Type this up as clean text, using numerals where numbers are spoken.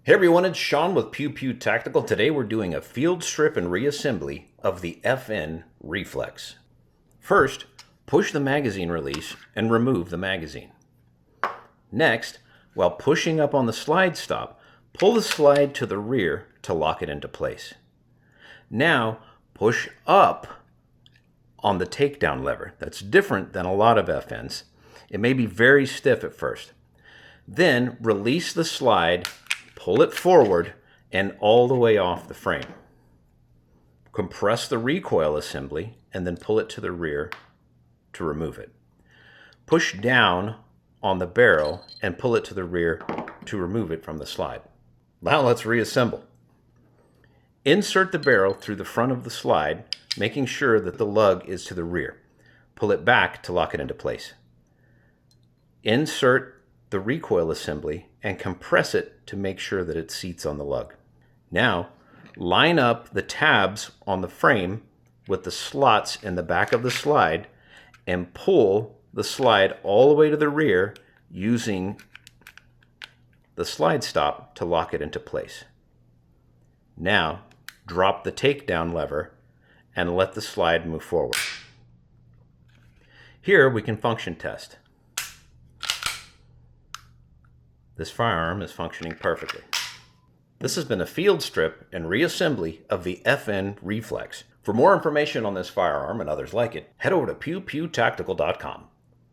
Hey everyone, it's Sean with Pew Pew Tactical. Today we're doing a field strip and reassembly of the FN Reflex. First, push the magazine release and remove the magazine. Next, while pushing up on the slide stop, pull the slide to the rear to lock it into place. Now, push up on the takedown lever. That's different than a lot of FNs. It may be very stiff at first. Then, release the slide, pull it forward and all the way off the frame. Compress the recoil assembly and then pull it to the rear to remove it. Push down on the barrel and pull it to the rear to remove it from the slide. Now let's reassemble. Insert the barrel through the front of the slide, making sure that the lug is to the rear. Pull it back to lock it into place. Insert the recoil assembly and compress it to make sure that it seats on the lug. Now, line up the tabs on the frame with the slots in the back of the slide and pull the slide all the way to the rear using the slide stop to lock it into place. Now, drop the takedown lever and let the slide move forward. Here we can function test. This firearm is functioning perfectly. This has been a field strip and reassembly of the FN Reflex. For more information on this firearm and others like it, head over to pewpewtactical.com.